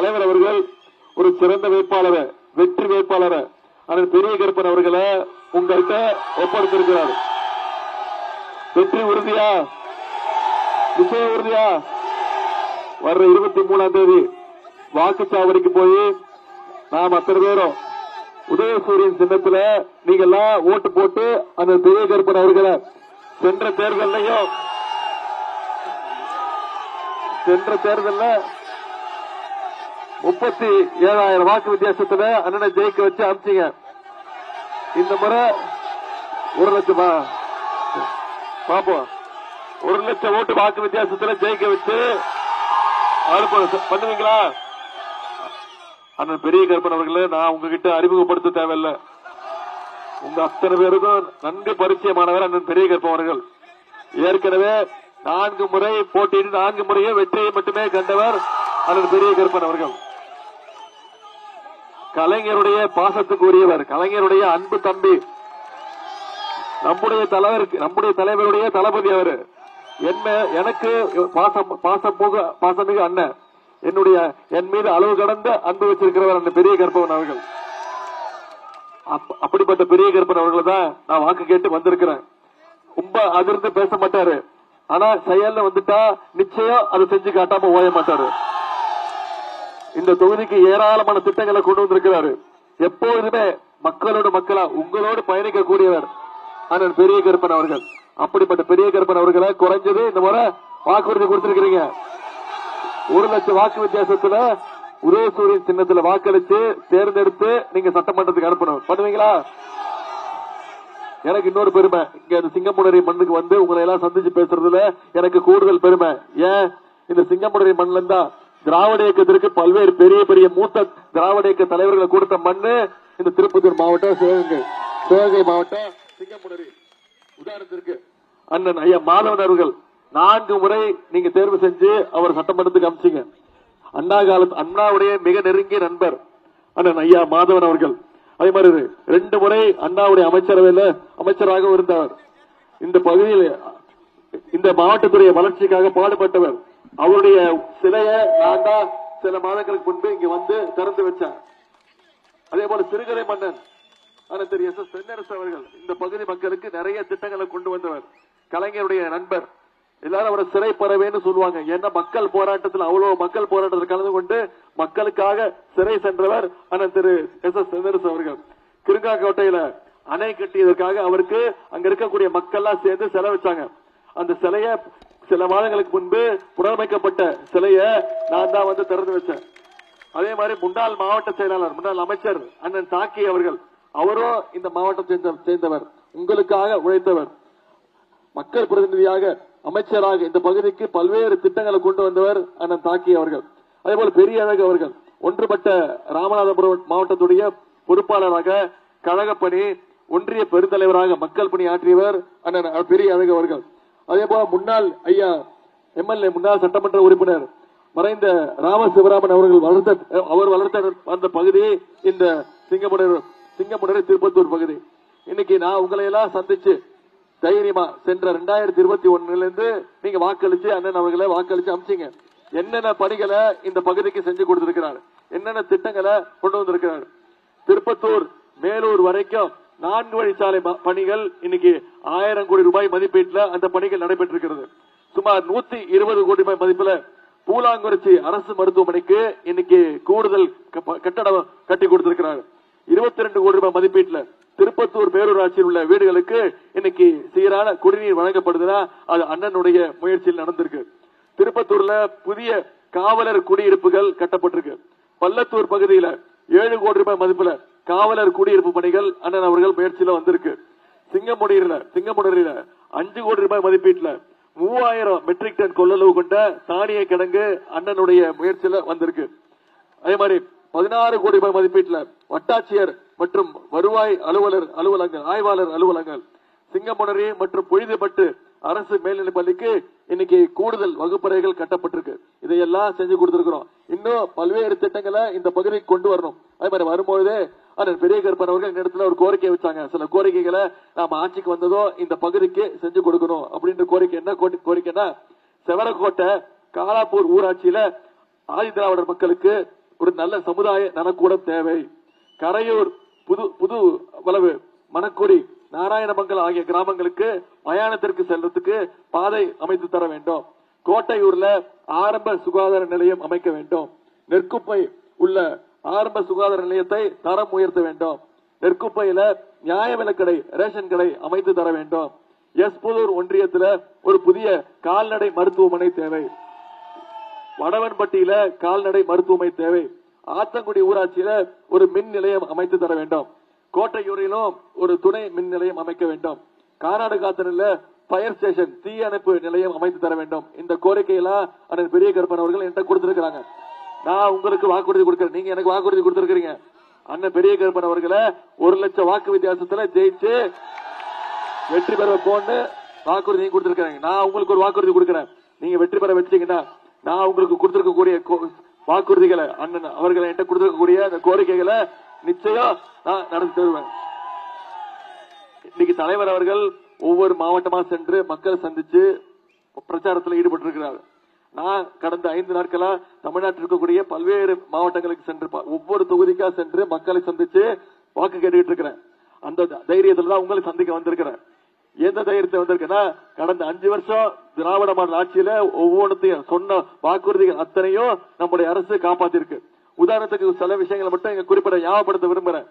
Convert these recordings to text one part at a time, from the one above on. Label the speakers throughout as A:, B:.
A: தலைவர் அவர்கள் ஒரு சிறந்த வேட்பாளரை, வெற்றி வேட்பாளரை அண்ணன் பெரிய கருப்பன் அவர்களை உங்கள்கிட்ட ஒப்படைத்திருக்கிறார். வெற்றி உறுதியா? நிச்சய உறுதியா? வர்ற 23ஆம் தேதி வாக்குச்சாவடிக்கு போய் நாம் அத்தனை பேரும் உதயசூரியன் சின்னத்துல நீங்க எல்லாம் ஓட்டு போட்டு அந்த பெரிய கருப்பன் அவர்களை சென்ற தேர்தலையும் 37,000 வாக்கு வித்தியாசத்துல அண்ணனை ஜெயிக்க வச்சு அமிச்சிங்க. இந்த முறை 1 லட்சமா பாப்போம், 1 லட்சம் ஓட்டு வாக்கு வித்தியாசத்துல ஜெயிக்க வச்சு பண்ணுவீங்களா? அண்ணன் பெரிய கருப்பன் அவர்களே, நான் உங்ககிட்ட அறிமுகப்படுத்த தேவையில்லை. உங்க அத்தனை பேருக்கும் நன்கு பரிச்சயமானவர் அண்ணன் பெரிய கருப்பன் அவர்கள். ஏற்கனவே 4 முறை போட்டியிட்டு 4 முறையே வெற்றியை மட்டுமே கண்டவர் அண்ணன் பெரிய கருப்பன் அவர்கள். கலைஞருடைய பாசத்துக்கு உரியவர், கலைஞருடைய அன்பு தம்பி, நம்முடைய தலைவருடைய தளபதி அவர். எனக்கு பாசமிகு அண்ணன், என் மீது அளவு கடந்த அன்பு வச்சிருக்கிறவர் அந்த பெரிய கருப்பன் அவர்கள். அப்படிப்பட்ட பெரிய கருப்பன் அவர்கள் தான் நான் வாக்கு கேட்டு வந்திருக்கிறேன். ரொம்ப அதிர்ந்து பேச மாட்டாரு, ஆனா செயல்ல வந்துட்டா நிச்சயம் அதை செஞ்சு காட்டாம ஓய மாட்டாரு. இந்த தொகுதிக்கு ஏராளமான திட்டங்களை கொண்டு வந்திருக்கிறாரு. எப்போதுமே மக்களோடு மக்களா உங்களோடு பயணிக்க கூடியவர் அண்ணன் பெரிய கருப்பன் அவர்கள். அப்படிப்பட்ட பெரிய கருப்பன் அவர்களை குறைஞ்சது இந்த முறை வாக்குறுதி கொடுத்திருக்கிறீங்க. 1 லட்சம் வாக்கு வித்தியாசத்துல உதயசூரியன் சின்னத்துல வாக்களிச்சு தேர்ந்தெடுத்து நீங்க சட்டமன்றத்துக்கு அனுப்பணும். பண்ணுவீங்களா? எனக்கு இன்னொரு பெருமை, இங்க சிங்கமுனரி மண்ணுக்கு வந்து உங்களை எல்லாம் சந்திச்சு பேசுறதுல எனக்கு கூடுதல் பெருமை. ஏன், இந்த சிங்கமுனரி மண்ணில இருந்தா திராவிட இயக்கத்திற்கு பல்வேறு பெரிய பெரிய மூத்த திராவிட இயக்க தலைவர்களை கொடுத்த மண்ணு இந்த திருப்பத்தூர் மாவட்டம், சிவகங்கை மாவட்டம், சிங்கமுனரி. உதாரணத்திற்கு அண்ணன் ஐயா மாதவன் அவர்கள் 4 முறை நீங்க தேர்வு செஞ்சு அவர் சட்டமன்றத்துக்கு அமிச்சிங்க. அண்ணாவுடைய மிக நெருங்கிய நண்பர் அண்ணன் ஐயா மாதவன் அவர்கள். அதே மாதிரி 2 முறை அண்ணாவுடைய அமைச்சரவையில் அமைச்சராக இருந்தவர். இந்த பகுதியில் இந்த மாவட்டத்துடைய வளர்ச்சிக்காக பாடுபட்டவர். அவருடைய சிலையை நான் தான் சில மாதங்களுக்கு முன்பு இங்க வந்து திறந்து வச்சேன். அதே போல சிறுகதை மன்னன் திரு எஸ் எஸ் தென்னரசு அவர்கள் இந்த பகுதி மக்களுக்கு நிறைய திட்டங்களை கொண்டு வந்தவர். கலைஞருடைய நண்பர். எல்லாரும் அவரை சிறை பறவைன்னு சொல்லுவாங்க. ஏன்னா மக்கள் போராட்டத்தில் அவ்வளவு மக்கள் போராட்டத்தில் கலந்து கொண்டு மக்களுக்காக சிறை சென்றவர் அண்ணன் திரு எஸ் எஸ் தென்னரசு அவர்கள். கிருங்காக்கோட்டையில அணை கட்டியதற்காக அவருக்கு அங்க இருக்கக்கூடிய மக்கள் எல்லாம் சேர்ந்து சிலை வச்சாங்க. அந்த சிலைய சில மாதங்களுக்கு முன்பு புனரமைக்கப்பட்ட சிலைய நான் தான் வந்து திறந்து வச்சேன். அதே மாதிரி முன்னாள் மாவட்ட செயலாளர், முன்னாள் அமைச்சர் அண்ணன் தாக்கி அவர்கள், அவரும் இந்த மாவட்டத்தை சேர்ந்தவர், உங்களுக்காக உழைத்தவர். மக்கள் பிரதிநிதியாக அமைச்சராக இந்த பகுதிக்கு பல்வேறு திட்டங்களை கொண்டு வந்தவர் அண்ணன் தாக்கி அவர்கள். அதே போல பெரிய அழகு அவர்கள் ஒன்றுபட்ட ராமநாதபுரம் மாவட்டத்துடைய பொறுப்பாளராக கழகப்பணி ஒன்றிய பெருந்தலைவராக மக்கள் பணி ஆற்றியவர் அண்ணன் பெரிய அழகு அவர்கள். அதே போல முன்னாள் ஐயா எம்எல்ஏ, முன்னாள் சட்டமன்ற உறுப்பினர் மறைந்த ராமசிவராமன் அவர்கள் வளர்த்த அந்த பகுதி இந்த சிங்கமுனரி திருப்பத்தூர் பகுதி. இன்னைக்கு நான் உங்களை எல்லாம் சந்திச்சு தைரியமா சென்ற 2021 இருந்து நீங்க வாக்களிச்சு அண்ணன் அவர்களை வாக்களிச்சு அமிச்சிங்க. என்னென்ன பணிகளை இந்த பகுதிக்கு செஞ்சு கொடுத்திருக்கிறார், என்னென்ன திட்டங்களை கொண்டு வந்திருக்கிறார். திருப்பத்தூர் மேலூர் வரைக்கும் 4 வழிச்சாலை பணிகள் இன்னைக்கு 1000 கோடி ரூபாய் மதிப்பீட்டில் அந்த பணிகள் நடைபெற்றிருக்கிறது. சுமார் 120 கோடி ரூபாய் மதிப்புல பூலாங்குறிச்சி அரசு மருத்துவமனைக்கு இன்னைக்கு கூடுதல் கட்டடம் கட்டி கொடுத்திருக்கிறார். 22 கோடி ரூபாய் மதிப்பீட்டில் திருப்பத்தூர் பேரூராட்சியில் உள்ள வீடுகளுக்கு இன்னைக்கு சீரான குடிநீர் வழங்கப்படுதுன்னா அது அண்ணனுடைய முயற்சியில் நடந்திருக்கு. திருப்பத்தூர்ல புதிய காவலர் குடியிருப்புகள் கட்டப்பட்டிருக்கு. பள்ளத்தூர் பகுதியில 7 கோடி ரூபாய் மதிப்புல காவலர் குடியிருப்பு பணிகள் அண்ணன் அவர்கள் முயற்சியில வந்திருக்கு. சிங்கமுனரியில 5 கோடி ரூபாய் மதிப்பீட்டுல 3000 மெட்ரிக் டன் கொள்ளளவு கொண்ட தானிய கிடங்கு அண்ணனுடைய முயற்சியில வந்திருக்கு. அதே மாதிரி 16 கோடி ரூபாய் மதிப்பீட்டுல வட்டாட்சியர் மற்றும் வருவாய் அலுவலகங்கள், ஆய்வாளர் அலுவலகங்கள், சிங்கமுனரி மற்றும் பொழுதுபட்டு அரசு மேல்நிலைப் பள்ளிக்கு இன்னைக்கு கூடுதல் வகுப்பறைகள் கட்டப்பட்டிருக்கு. இதையெல்லாம் செஞ்சு கொடுத்திருக்கிறோம். இன்னும் பல்வேறு திட்டங்களை இந்த பகுதிக்கு கொண்டு வரணும். அதே மாதிரி வரும்பொழுதே பெரிய கருப்பன் அவர்கள் இந்த இடத்துல ஒரு கோரிக்கை வச்சாங்க. சில கோரிக்கைகளை நாம ஆட்சிக்கு வந்ததோ இந்த பகுதிக்கு செஞ்சு கொடுக்கணும் அப்படின்ற கோரிக்கை. என்ன கோரிக்கைன்னா, செவரக்கோட்டை காலாப்பூர் ஊராட்சியில ஆதி திராவிடர் மக்களுக்கு ஒரு நல்ல சமுதாய நலக்கூடம் தேவை. கரையூர், புது வளவு, மணக்குடி, நாராயணமங்கலம் ஆகிய கிராமங்களுக்கு மயானத்திற்கு செல்றதுக்கு பாதை அமைத்து தர வேண்டும். கோட்டையூர்ல ஆரம்ப சுகாதார நிலையம் அமைக்க வேண்டும். நெற்குப்பை உள்ள ஆரம்ப சுகாதார நிலையத்தை தரம் உயர்த்த வேண்டும். நெற்குப்பையில நியாய விலைக்கடை, ரேஷன் கடை அமைத்து தர வேண்டும். எஸ்புதூர் ஒன்றியத்துல ஒரு புதிய கால்நடை மருத்துவமனை தேவை. வடவன்பட்டியில கால்நடை மருத்துவமனை தேவை. ஆத்தங்குடி ஊராட்சியில ஒரு மின் நிலையம் அமைத்து தர வேண்டும். கோட்டையூரிலும் ஒரு துணை மின் நிலையம் அமைக்க வேண்டும். கானாடு காத்தனில் பயர் ஸ்டேஷன், தீயணைப்பு நிலையம் அமைத்து தர வேண்டும். இந்த கோரிக்கையெல்லாம் அண்ணன் பெரிய கருப்பன் அவர்கள் என்கிட்ட கொடுத்திருக்கிறாங்க. நான் உங்களுக்கு வாக்குறுதி கொடுக்கிறேன், நீங்க எனக்கு வாக்குறுதி கொடுத்திருக்கிறீங்க. அண்ணன் பெரிய கருப்பன் அவர்களை 1 லட்சம் வாக்கு வித்தியாசத்துல ஜெயிச்சு வெற்றி பெற போன்னு வாக்குறுதி கொடுத்திருக்காங்க. நான் உங்களுக்கு ஒரு வாக்குறுதி கொடுக்கிறேன். நீங்க வெற்றி பெற வச்சீங்கன்னா நான் உங்களுக்கு கொடுத்திருக்கக்கூடிய வாக்குறுதிகளை, அண்ணன் அவர்களை என்கிட்ட கொடுத்திருக்கக்கூடிய அந்த கோரிக்கைகளை நிச்சயம் நான் நடத்தி தருவேன். இன்னைக்கு தலைவர் அவர்கள் ஒவ்வொரு மாவட்டமா சென்று மக்களை சந்திச்சு பிரச்சாரத்தில் ஈடுபட்டிருக்கிறார். நான் கடந்த 5 நாட்களா தமிழ்நாட்டில் இருக்கக்கூடிய பல்வேறு மாவட்டங்களுக்கு சென்று ஒவ்வொரு தொகுதிக்கா சென்று மக்களை சந்திச்சு வாக்கு கேட்டுக்கிட்டு இருக்கிறேன். அந்த தைரியத்துல தான் உங்களை சந்திக்க வந்திருக்கிறேன். எந்த தைரியத்தை வந்திருக்கேன்னா, கடந்த 5 வருஷம் திராவிட மாடல் ஆட்சியில ஒவ்வொன்றையும் சொன்ன வாக்குறுதிகள் அத்தனையும் நம்முடைய அரசு காப்பாத்திருக்கு. உதாரணத்துக்கு சில விஷயங்களை மட்டும் இங்க குறிப்பிட ஞாபகப்படுத்த விரும்புறேன்.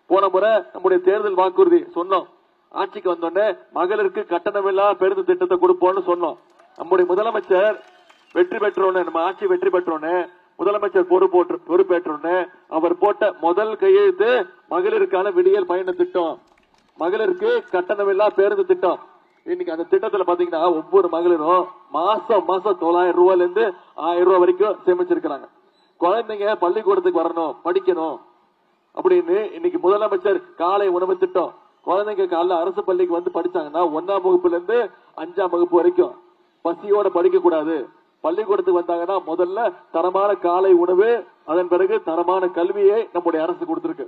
A: போன முறை நம்முடைய தேர்தல் வாக்குறுதி சொன்னோம். ஆட்சிக்கு வந்தோடனே மகளிருக்கு கட்டணமில்லா பேருந்து திட்டத்தை கொடுப்போம்னு சொன்னோம். நம்முடைய முதலமைச்சர் வெற்றி பெற்றோன்னு, நம்ம ஆட்சி வெற்றி பெற்றோன்னு, முதலமைச்சர் பொறுப்பேற்றோன்னு அவர் போட்ட முதல் கையெழுத்து மகளிருக்கான விடியல் பயண திட்டம், மகளிருக்கு கட்டணமில்லா பேருந்து திட்டம். இன்னைக்கு அந்த திட்டத்துல பாத்தீங்கன்னா ஒவ்வொரு மகளிரும் மாசம் 900 ரூபாயில இருந்து 1000 ரூபாய் வரைக்கும் சேமிச்சிருக்கிறாங்க. குழந்தைங்க பள்ளிக்கூடத்துக்கு வரணும், படிக்கணும் அப்படின்னு இன்னைக்கு முதலமைச்சர் காலை உணவு திட்டம். குழந்தைங்க காலைல அரசு பள்ளிக்கு வந்து படிச்சாங்கன்னா 1ஆம் வகுப்புல இருந்து 5ஆம் வகுப்பு வரைக்கும் பசியோட படிக்க கூடாது. பள்ளிக்கூடத்துக்கு வந்தாங்கன்னா முதல்ல தரமான காலை உணவு, அதன் பிறகு தரமான கல்வியை நம்முடைய அரசு கொடுத்திருக்கு.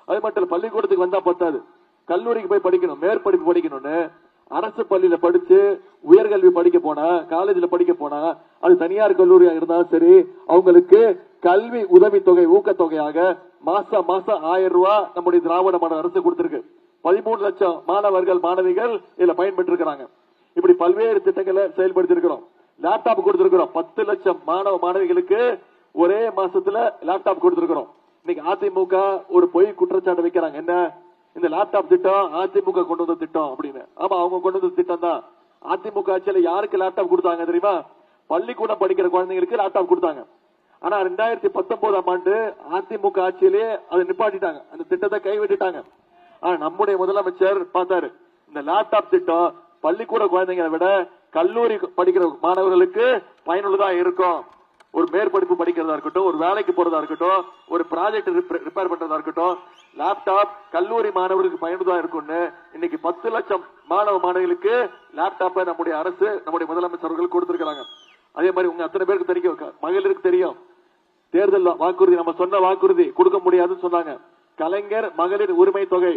A: அது மட்டும் பள்ளிக்கூடத்துக்கு வந்தா பத்தாது, கல்லூரிக்கு போய் படிக்கணும், மேற்படிப்பு படிக்கணும்னு அரசு பள்ளியில படிச்சு உயர்கல்வி படிக்க போனா, காலேஜ்ல படிக்க போனா, அது தனியார் கல்லூரியா இருந்தாலும் சரி, அவங்களுக்கு கல்வி உதவி தொகை, ஊக்கத்தொகையாக மாசம் 1000 ரூபாய் நம்முடைய திராவிட மாடல் அரசு கொடுத்திருக்கு. 13 லட்சம் மாணவர்கள், மாணவிகள் இதுல பயன்பெற்று இருக்கிறாங்க. இப்படி பல்வேறு திட்டங்களை செயல்படுத்தி இருக்கிறோம். லேப்டாப் கொடுத்திருக்கிறோம். 10 லட்சம் மாணவ மாணவிகளுக்கு ஒரே மாசத்துல லேப்டாப் கொடுத்திருக்கிறோம். இன்னைக்கு அதிமுக ஒரு பொய் குற்றச்சாட்டு வைக்கிறாங்க. என்ன, இந்த லேப்டாப் திட்டம் அதிமுக கொண்டு வந்த திட்டம் அப்படின்னு. ஆமா, அவங்க கொண்டு வந்த திட்டம் தான். அதிமுக ஆட்சியில யாருக்கு லேப்டாப் கொடுத்தாங்க தெரியுமா? பள்ளிக்கூடம் படிக்கிற குழந்தைங்களுக்கு லேப்டாப் கொடுத்தாங்க. ஆனா 2019ஆம் ஆண்டு அதிமுக ஆட்சியிலே அதை நிப்பாட்டிட்டாங்க, அந்த திட்டத்தை கைவிட்டுட்டாங்க. ஆனா நம்முடைய முதலமைச்சர் பார்த்தாரு, இந்த லேப்டாப் திட்டம் பள்ளிக்கூட குழந்தைங்களை விட கல்லூரி படிக்கிற மாணவர்களுக்கு பயனுள்ளதா இருக்கும். ஒரு மேற்படிப்பு படிக்கிறதா இருக்கட்டும், ஒரு வேலைக்கு போறதா இருக்கட்டும், ஒரு ப்ராஜெக்ட் ரிப்பேர் பண்றதா இருக்கட்டும், லேப்டாப் கல்லூரி மாணவர்களுக்கு பயனுள்ளதா இருக்கும்னு இன்னைக்கு 10 லட்சம் மாணவ மாணவிகளுக்கு லேப்டாப்பை நம்முடைய அரசு, நம்முடைய முதலமைச்சர்கள் கொடுத்திருக்கிறாங்க. அதே மாதிரி உங்க அத்தனை பேருக்கு தெரியும், மகளிருக்கு தெரியும், தேர்தல் வாக்குறுதி நம்ம சொன்ன வாக்குறுதி கொடுக்க முடியாதுன்னு சொன்னாங்க. கலைஞர் மகளிர் உரிமை தொகை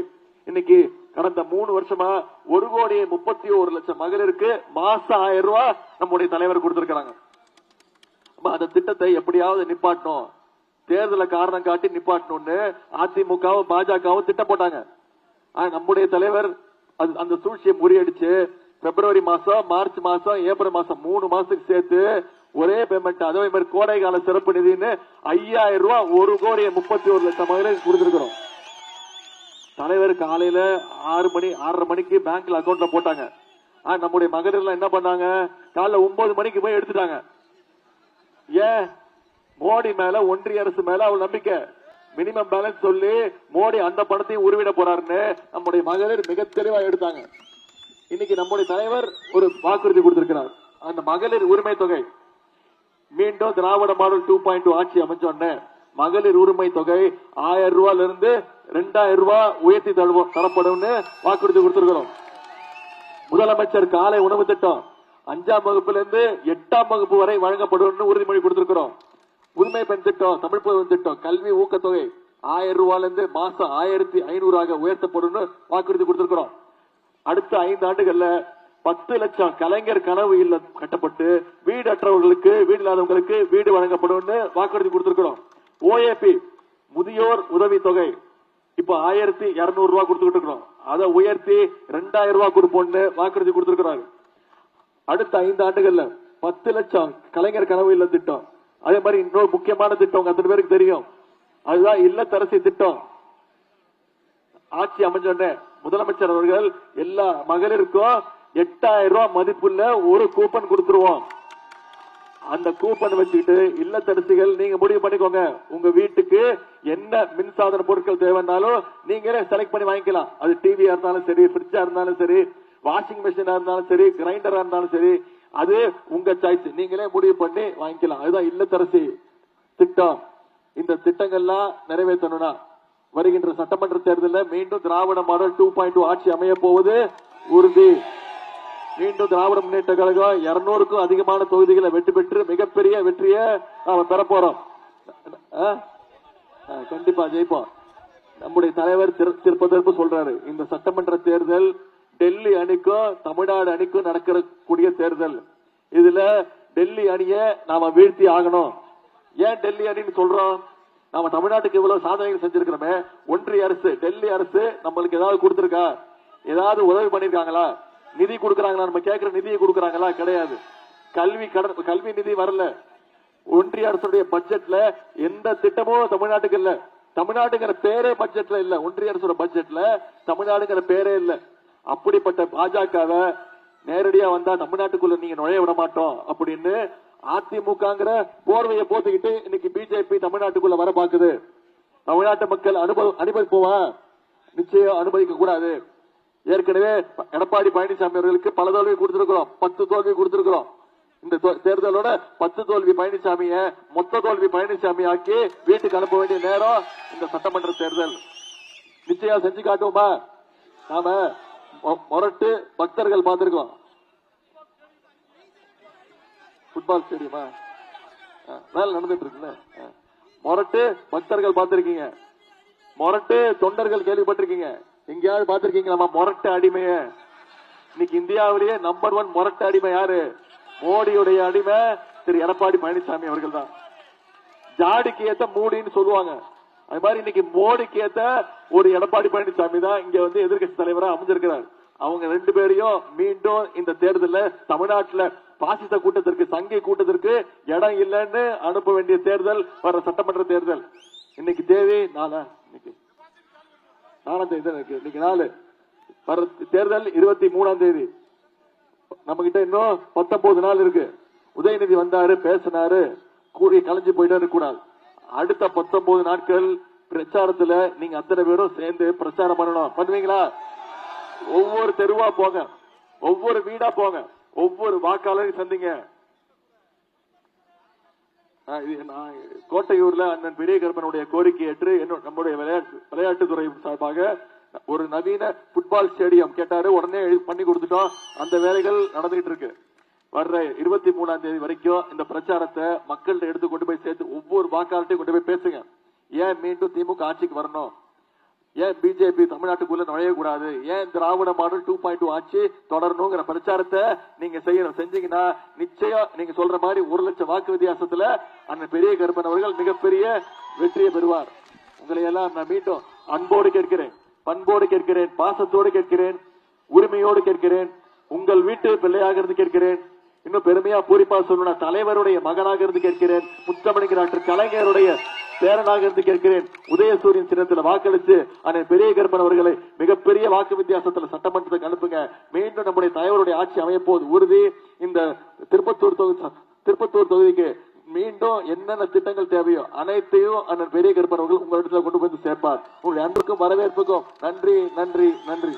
A: இன்னைக்கு கடந்த 3 வருஷமா 1,31,00,000 மகளிருக்கு மாசம் 1000 ரூபாய் நம்முடைய தலைவர் கொடுத்திருக்கிறாங்க. அந்த திட்டத்தை எப்படியாவது நிப்பாட்டணும், தேர்தலை காரணம் காட்டி நிப்பாட்டணும்னு அதிமுகவும் பாஜகவும் திட்டம் போட்டாங்க. நம்முடைய தலைவர் அந்த சூழ்ச்சியை முறியடிச்சு பிப்ரவரி மாசம், மார்ச் மாசம், ஏப்ரல் மாசம் 3 மாசத்துக்கு சேர்த்து ஒரே பேமெண்ட், அதே மாதிரி கோடை கால சிறப்பு நிதினு 5000 ரூபாய் 1,31,00,000 மகளிருக்கு கொடுத்திருக்கிறோம். தலைவர் காலையில 6 மணி 6:30 மணிக்கு பேங்க்ல அக்கௌண்ட்ல போட்டாங்க. நம்முடைய மகளிர் என்ன பண்ணாங்க, காலைல 9 மணிக்கு போய் எடுத்துட்டாங்க. ஏன்? மோடி மேல, ஒன்றிய அரசு மேல அவள் நம்பிக்கை. மினிமம் பேலன்ஸ் சொல்லி மோடி அந்த பணத்தையும் உருவிட போறாருன்னு நம்முடைய மகளிர் மிக தெளிவா எடுத்தாங்க. இன்னைக்கு நம்முடைய தலைவர் ஒரு வாக்குறுதி கொடுத்திருக்கிறார். அந்த மகளிர் உரிமை தொகை மீண்டும் திராவிட மாடல் 2.2 ஆட்சி அமைச்சோன்னு மகளிர் உரிமை தொகை 1000 ரூபாயில இருந்து 2000 ரூபாய் உயர்த்தி தரப்படும் வாக்குறுதி கொடுத்திருக்கிறோம். முதலமைச்சர் காலை உணவு திட்டம் 5ஆம் வகுப்புல இருந்து 8ஆம் வகுப்பு வரை வழங்கப்படும் உறுதிமொழி கொடுத்திருக்கிறோம். புதுமை பெண் திட்டம், தமிழ் புதுமை திட்டம், கல்வி ஊக்கத்தொகை 1000 ரூபாயில இருந்து மாசம் 1500 உயர்த்தப்படும் வாக்குறுதி கொடுத்திருக்கிறோம். அடுத்த 5 ஆண்டுகள்ல 10 லட்சம் கலைஞர் கனவு இல்லம் கட்டப்பட்டு வீடு அற்றவர்களுக்கு, வீடு இல்லாதவங்களுக்கு வீடு வழங்கப்படும் வாக்குறுதி கொடுத்திருக்கிறோம். ஓஏபி முதியோர் உதவி தொகை இப்ப 1200 ரூபாய் கொடுத்துக்கிட்டு இருக்கிறோம். அதை உயர்த்தி 2000 ரூபாய் கொடுப்போம்னு வாக்குறுதி கொடுத்திருக்கிறாரு. அடுத்த 5 ஆண்டுகள்ல 10 லட்சம் கலைஞர் கனவு இல்ல திட்டம். அதே மாதிரி இன்னொரு முக்கியமான திட்டம் அத்தனை பேருக்கு தெரியும், அதுதான் இல்லத்தரசி திட்டம். ஆட்சி அமைஞ்சோடனே முதலமைச்சர் அவர்கள் எல்லா மகளிருக்கும் 8000 ரூபாய் மதிப்புள்ள ஒரு கூப்பன் கொடுத்துருவோம். அந்த கூப்பன் வச்சுக்கிட்டு இல்லத்தரசிகள் நீங்க முடிவு பண்ணிக்கோங்க, உங்க வீட்டுக்கு என்ன மின்சாதன பொருட்கள் தேவைன்னாலும் நீங்களே செலக்ட் பண்ணி வாங்கிக்கலாம். அது டிவியா இருந்தாலும் சரி, பிரிட்ஜா இருந்தாலும் சரி, வாஷிங் மிஷினா இருந்தாலும் சரி, கிரைண்டரா இருந்தாலும் சரி, அது உங்க சாய்ஸ், நீங்களே முடிவு பண்ணி வாங்கிக்கலாம். அதுதான் இல்லத்தரசி திட்டம். இந்த திட்டங்கள்லாம் நிறைவேற்றணும்னா வருகின்ற சட்டமன்ற தேர்தலில் மீண்டும் திராவிட மாடல் 2.2 ஆட்சி அமைய போவது உறுதி. மீண்டும் திராவிட முன்னேற்ற கழகம் 200க்கும் அதிகமான தொகுதிகளை வெற்றி பெற்று மிகப்பெரிய வெற்றியை நாம பெற போறோம். கண்டிப்பா ஜெயிப்போம். நம்முடைய தலைவர் திருப்பதற்கு சொல்றாரு, இந்த சட்டமன்ற தேர்தல் டெல்லி அணிக்கும் தமிழ்நாடு அணிக்கும் நடக்கக்கூடிய தேர்தல். இதுல டெல்லி அணியை நாம வீழ்த்தி ஆகணும். ஏன் டெல்லி அணின்னு சொல்றோம்? நாம தமிழ்நாட்டுக்கு இவ்வளவு சாதனைகள் செஞ்சிருக்கிறோமே, ஒன்றிய அரசு டெல்லி அரசு நம்மளுக்கு ஏதாவது கொடுத்திருக்கா? ஏதாவது உதவி பண்ணிருக்காங்களா? நிதி கொடுக்கறாங்களா? நம்ம கேட்கிற நிதியை கொடுக்கறாங்களா? கிடையாது. கல்வி நிதி வரல. ஒன்றிய அரசுடைய பட்ஜெட்ல எந்த திட்டமும் தமிழ்நாட்டுக்கு இல்ல. தமிழ்நாட்டுங்கிற பேரே பட்ஜெட்ல இல்ல. ஒன்றிய அரசோட பட்ஜெட்ல தமிழ்நாடுங்கிற பேரே இல்ல. அப்படிப்பட்ட பாஜகவை நேரடியா வந்தா தமிழ்நாட்டுக்குள்ள நீங்க நுழைய விட மாட்டோம் அப்படின்னு அதிமுகங்கிற போர்வையை போட்டுக்கிட்டு இன்னைக்கு பிஜேபி தமிழ்நாட்டுக்குள்ள வர பாக்குது. தமிழ்நாட்டு மக்கள் அனுமதிப்போமா? நிச்சயம் அனுமதிக்க கூடாது. ஏற்கனவே எடப்பாடி பழனிசாமி அவர்களுக்கு பல தோல்வி கொடுத்திருக்கிறோம், 10 தோல்வி கொடுத்திருக்கிறோம். இந்த தேர்தலோட 10 தோல்வி பழனிசாமிய மொத்த தோல்வி பழனிசாமி ஆக்கி வீட்டுக்கு அனுப்ப வேண்டிய நேரம் இந்த சட்டமன்ற தேர்தல். நிச்சயம் செஞ்சு காட்டுவோமா? நாம மொரட்டு பக்தர்கள் பார்த்திருக்கோம். ஃபுட்பால் ஸ்டேடியமா வேலை நடந்துட்டு இருக்குல்ல, மொரட்டு பக்தர்கள் பார்த்திருக்கீங்க, மொரட்டு தொண்டர்கள் கேள்விப்பட்டிருக்கீங்க. எங்கேயாவது பார்த்திருக்கீங்களா மொரட்டு அடிமைய? இன்னைக்கு இந்தியாவிலேயே நம்பர் 1 மொரட்டு அடிமை யாரு? மோடியுடைய அடிமை திரு எடப்பாடி பழனிசாமி அவர்கள் தான். ஜாடிக்கு ஏத்த மூடின்னு சொல்லுவாங்க. அது மாதிரி இன்னைக்கு மோடிக்கு ஏத்த ஒரு எடப்பாடி பழனிசாமி தான் இங்க எதிர்கட்சி தலைவரா அமைஞ்சிருக்கிறார். அவங்க 2 பேரையும் மீண்டும் இந்த தேர்தலில் தமிழ்நாட்டில் பாசிச கூட்டத்திற்கு, சங்கை கூட்டத்திற்கு இடம் இல்லைன்னு அனுப்ப வேண்டிய தேர்தல் வர சட்டமன்ற தேர்தல். இன்னைக்கு தேதி இன்னைக்கு நாலு வர தேர்தல் 23ஆம் தேதி. நம்ம கிட்ட இன்னும் 19 நாள் இருக்கு. உதயநிதி வந்தாரு, பேசினாரு, கூடி கலைஞ்சு போயிட்டு கூடாது. அடுத்த 19 நாட்கள் பிரச்சாரத்துல நீங்க அத்தனை பேரும் சேர்ந்து பிரச்சாரம் பண்ணணும். பண்ணுவீங்களா? ஒவ்வொரு தெருவா போங்க, ஒவ்வொரு வீடா போங்க, ஒவ்வொரு வாக்காளரையும் சந்திங்க. கோட்டையூர்ல அண்ணன் பெரிய கருப்பனுடைய கோரிக்கை ஏற்று நம்முடைய விளையாட்டுத்துறை சார்பாக ஒரு நவீன ஃபுட்பால் ஸ்டேடியம் கேட்டாரு, உடனே பண்ணி கொடுத்துட்டோம். அந்த வேலைகள் நடந்துகிட்டு இருக்கு. வர்ற 23ஆம் தேதி வரைக்கும் இந்த பிரச்சாரத்தை மக்கள்கிட்ட எடுத்து கொண்டு போய் சேர்த்து ஒவ்வொரு வாக்காளர்ட்டையும் கொண்டு போய் பேசுங்க. ஏன் மீண்டும் திமுக ஆட்சிக்கு வரணும்? ஏன் பிஜேபி தமிழ்நாட்டுக்குள்ள நுழையக்கூடாது? ஏன் திராவிட மாடல் 2.2 ஆட்சி தொடரணுங்கிற பிரச்சாரத்தை நீங்க செய்யணும். செஞ்சீங்கன்னா நிச்சயம் நீங்க சொல்ற மாதிரி 1 லட்சம் வாக்கு வித்தியாசத்துல அண்ணன் பெரிய கருப்பன் அவர்கள் மிகப்பெரிய வெற்றியை பெறுவார். உங்களை எல்லாம் நான் மீண்டும் அன்போடு கேட்கிறேன், பண்போடு கேட்கிறேன், பாசத்தோடு கேட்கிறேன், உரிமையோடு கேட்கிறேன், உங்கள் வீட்டு பிள்ளையாக இருந்து கேட்கிறேன். இன்னும் பெருமையா பூரிப்பா சொல்லணும், தலைவருடைய மகனாக இருந்து கேட்கிறேன், முத்தமிழ் டாக்டர் கலைஞருடைய பேரனாக இருந்து கேட்கிறேன். உதயசூரியன் சின்னத்தில் வாக்களித்து அண்ணன் பெரிய கருப்பன் அவர்களை மிகப்பெரிய வாக்கு வித்தியாசத்தில் சட்டமன்றத்துக்கு அனுப்புங்க. மீண்டும் நம்முடைய தலைவருடைய ஆட்சி அமையப்போது உறுதி. இந்த திருப்பத்தூர் தொகுதிக்கு மீண்டும் என்னென்ன திட்டங்கள் தேவையோ அனைத்தையும் அண்ணன் பெரிய கருப்பன் அவர்கள் உங்களிடத்தில் கொண்டு வந்து சேர்ப்பார். உங்களுடைய அன்புக்கும் வரவேற்புக்கும் நன்றி, நன்றி, நன்றி.